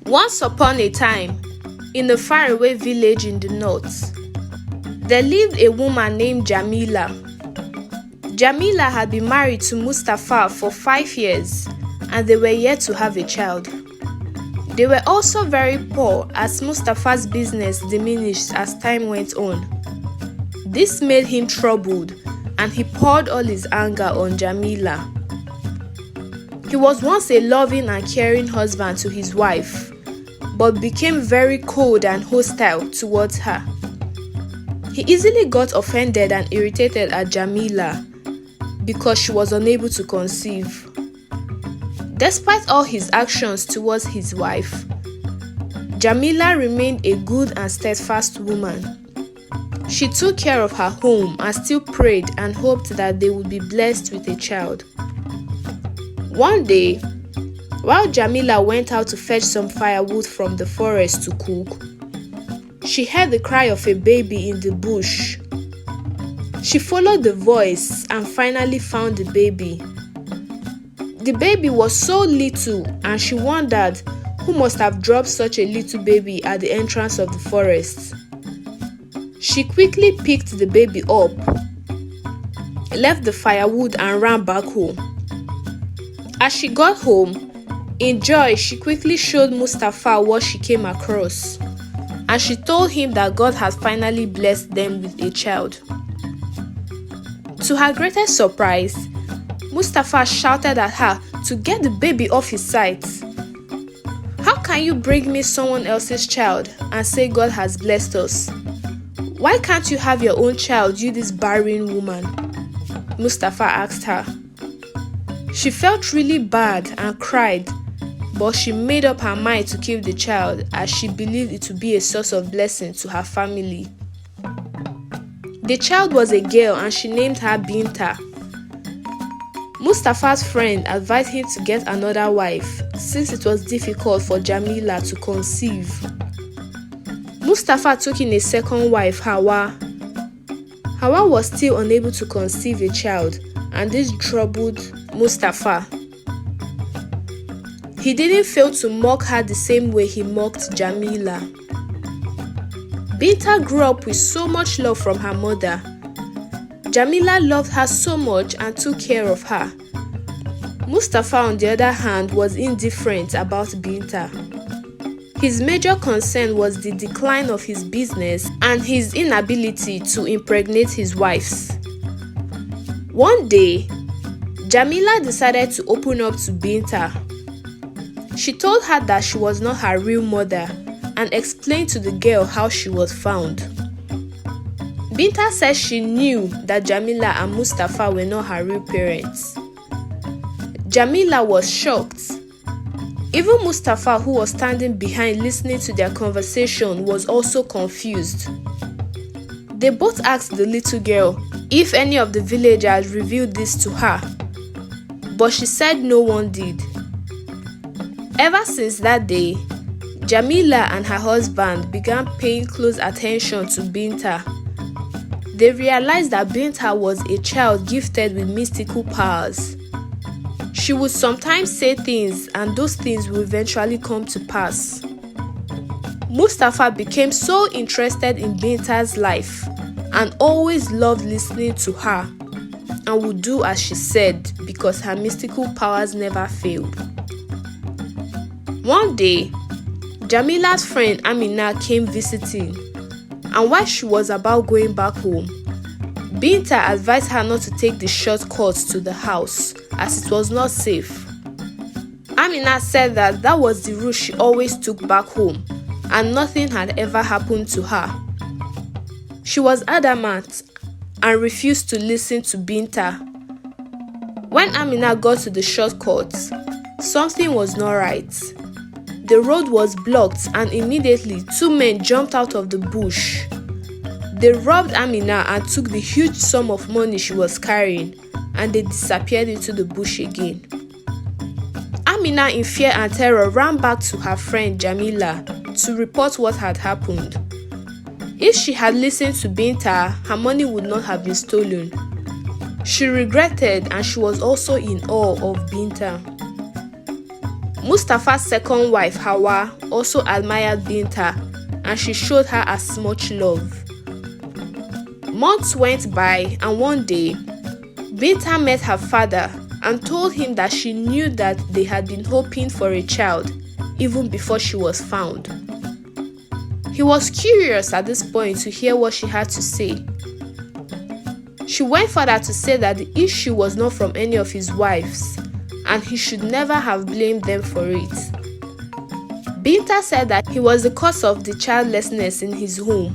Once upon a time, in a faraway village in the north, there lived a woman named Jamilah. Jamilah had been married to Mustafa for 5 years and they were yet to have a child. They were also very poor as Mustafa's business diminished as time went on. This made him troubled and he poured all his anger on Jamilah. He was once a loving and caring husband to his wife, but became very cold and hostile towards her. He easily got offended and irritated at Jamilah because she was unable to conceive. Despite all his actions towards his wife, Jamilah remained a good and steadfast woman. She took care of her home and still prayed and hoped that they would be blessed with a child. One day, while Jamilah went out to fetch some firewood from the forest to cook, she heard the cry of a baby in the bush. She followed the voice and finally found the baby. The baby was so little and she wondered who must have dropped such a little baby at the entrance of the forest. She quickly picked the baby up, left the firewood and ran back home. As she got home, in joy she quickly showed Mustafa what she came across, and she told him that God had finally blessed them with a child. To her greatest surprise, Mustafa shouted at her to get the baby off his sight. "How can you bring me someone else's child and say God has blessed us? Why can't you have your own child, you this barren woman?" Mustafa asked her. She felt really bad and cried, but she made up her mind to keep the child as she believed it would be a source of blessing to her family. The child was a girl and she named her Binta. Mustafa's friend advised him to get another wife since it was difficult for Jamilah to conceive. Mustafa took in a second wife, Hawa. Hawa was still unable to conceive a child, and this troubled Mustafa. He didn't fail to mock her the same way he mocked Jamilah. Binta grew up with so much love from her mother. Jamilah loved her so much and took care of her. Mustafa, on the other hand, was indifferent about Binta. His major concern was the decline of his business and his inability to impregnate his wives. One day, Jamilah decided to open up to Binta. She told her that she was not her real mother and explained to the girl how she was found. Binta said she knew that Jamilah and Mustafa were not her real parents. Jamilah was shocked. Even Mustafa, who was standing behind listening to their conversation, was also confused. They both asked the little girl if any of the villagers revealed this to her, but she said no one did. Ever since that day, Jamilah and her husband began paying close attention to Binta. They realized that Binta was a child gifted with mystical powers. She would sometimes say things and those things would eventually come to pass. Mustafa became so interested in Binta's life and always loved listening to her and would do as she said because her mystical powers never failed. One day, Jamilah's friend Amina came visiting, and while she was about going back home, Binta advised her not to take the shortcuts to the house as it was not safe. Amina said that was the route she always took back home and nothing had ever happened to her. She was adamant and refused to listen to Binta. When Amina got to the shortcuts, something was not right. The road was blocked and immediately 2 men jumped out of the bush. They robbed Amina and took the huge sum of money she was carrying, and they disappeared into the bush again. Amina, in fear and terror, ran back to her friend Jamilah to report what had happened. If she had listened to Binta, her money would not have been stolen. She regretted and she was also in awe of Binta. Mustafa's second wife, Hawa, also admired Binta, and she showed her as much love. Months went by, and one day, Binta met her father and told him that she knew that they had been hoping for a child even before she was found. He was curious at this point to hear what she had to say. She went further to say that the issue was not from any of his wives, and he should never have blamed them for it. Binta said that he was the cause of the childlessness in his home.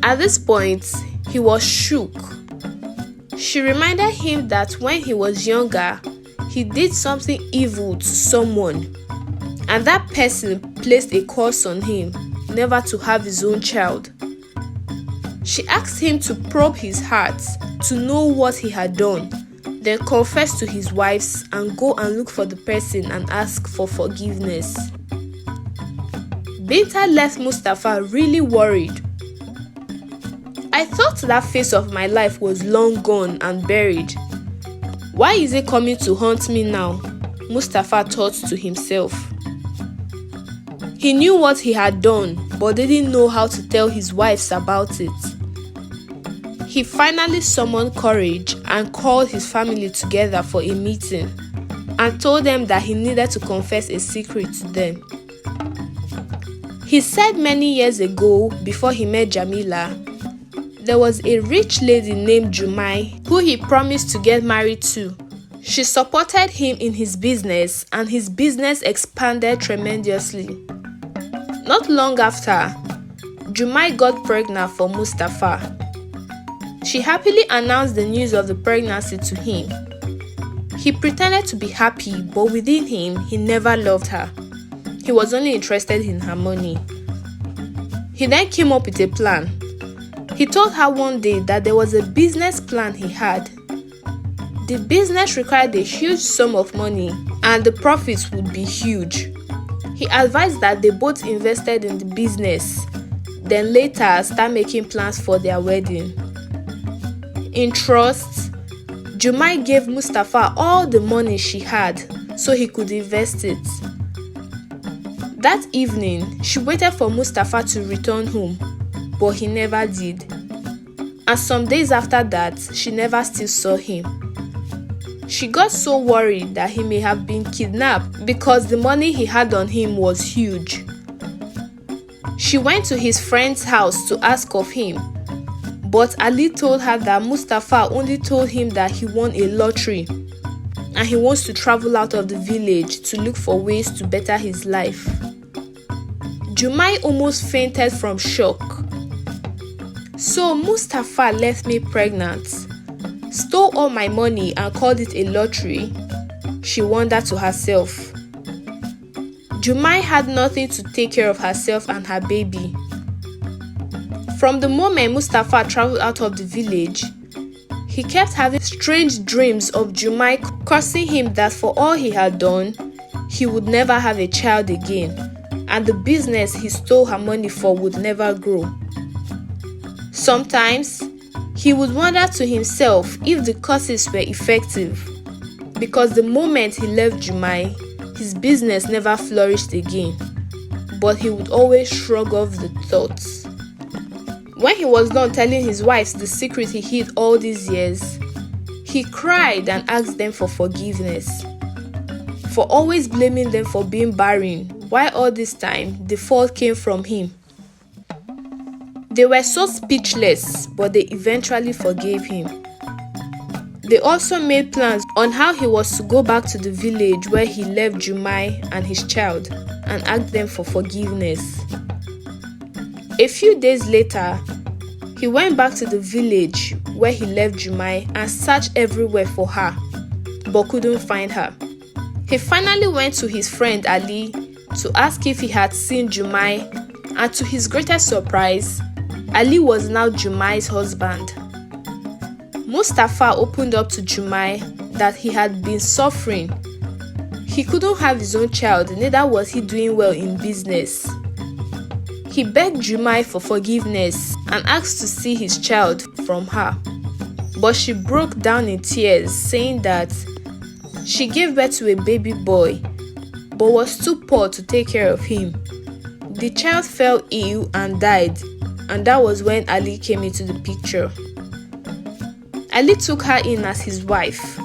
At this point, he was shook. She reminded him that when he was younger, he did something evil to someone, and that person placed a curse on him never to have his own child. She asked him to probe his heart to know what he had done, then confess to his wives and go and look for the person and ask for forgiveness. Binta left Mustafa really worried. I thought that phase of my life was long gone and buried. Why is it coming to haunt me now? Mustafa thought to himself. He knew what he had done, but didn't know how to tell his wives about it. He finally summoned courage and called his family together for a meeting and told them that he needed to confess a secret to them. He said many years ago, before he met Jamilah, there was a rich lady named Jumai who he promised to get married to. She supported him in his business, and his business expanded tremendously. Not long after, Jumai got pregnant for Mustafa. She happily announced the news of the pregnancy to him. He pretended to be happy, but within him, he never loved her. He was only interested in her money. He then came up with a plan. He told her one day that there was a business plan he had. The business required a huge sum of money, and the profits would be huge. He advised that they both invested in the business, then later start making plans for their wedding. In trust, Jumai gave Mustafa all the money she had so he could invest it. That evening, she waited for Mustafa to return home, but he never did. And some days after that, she never still saw him. She got so worried that he may have been kidnapped because the money he had on him was huge. She went to his friend's house to ask of him, but Ali told her that Mustafa only told him that he won a lottery and he wants to travel out of the village to look for ways to better his life. Jumai almost fainted from shock. So Mustafa left me pregnant, stole all my money and called it a lottery, she wondered to herself. Jumai had nothing to take care of herself and her baby. From the moment Mustafa traveled out of the village, he kept having strange dreams of Jumai cursing him that for all he had done, he would never have a child again, and the business he stole her money for would never grow. Sometimes, he would wonder to himself if the curses were effective, because the moment he left Jumai, his business never flourished again, but he would always shrug off the thoughts. When he was done telling his wives the secret he hid all these years, he cried and asked them for forgiveness, for always blaming them for being barren, while all this time the fault came from him. They were so speechless, but they eventually forgave him. They also made plans on how he was to go back to the village where he left Jumai and his child and ask them for forgiveness. A few days later, he went back to the village where he left Jumai and searched everywhere for her, but couldn't find her. He finally went to his friend Ali to ask if he had seen Jumai, and to his greatest surprise, Ali was now Jumai's husband. Mustafa opened up to Jumai that he had been suffering. He couldn't have his own child, neither was he doing well in business. He begged Jumai for forgiveness and asked to see his child from her. But she broke down in tears, saying that she gave birth to a baby boy but was too poor to take care of him. The child fell ill and died, and that was when Ali came into the picture. Ali took her in as his wife.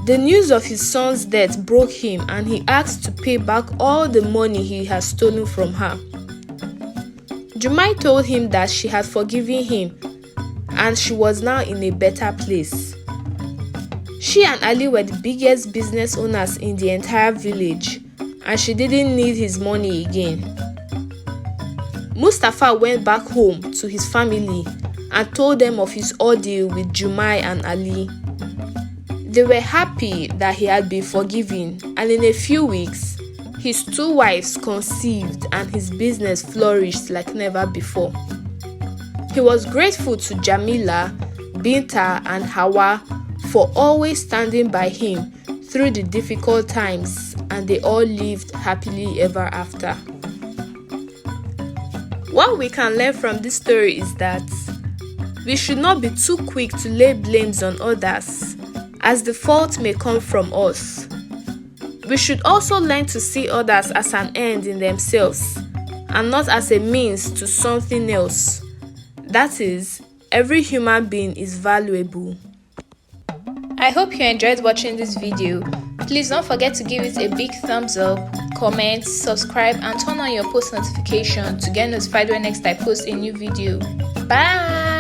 The news of his son's death broke him, and he asked to pay back all the money he had stolen from her. Jumai told him that she had forgiven him and she was now in a better place. She and Ali were the biggest business owners in the entire village, and she didn't need his money again. Mustafa went back home to his family and told them of his ordeal with Jumai and Ali. They were happy that he had been forgiven, and in a few weeks, his 2 wives conceived and his business flourished like never before. He was grateful to JAMILAH, Binta, and Hawa for always standing by him through the difficult times, and they all lived happily ever after. What we can learn from this story is that we should not be too quick to lay blames on others, as the fault may come from us. We should also learn to see others as an end in themselves and not as a means to something else. That is, every human being is valuable. I hope you enjoyed watching this video. Please don't forget to give it a big thumbs up, comment, subscribe, and turn on your post notification to get notified when next I post a new video. Bye!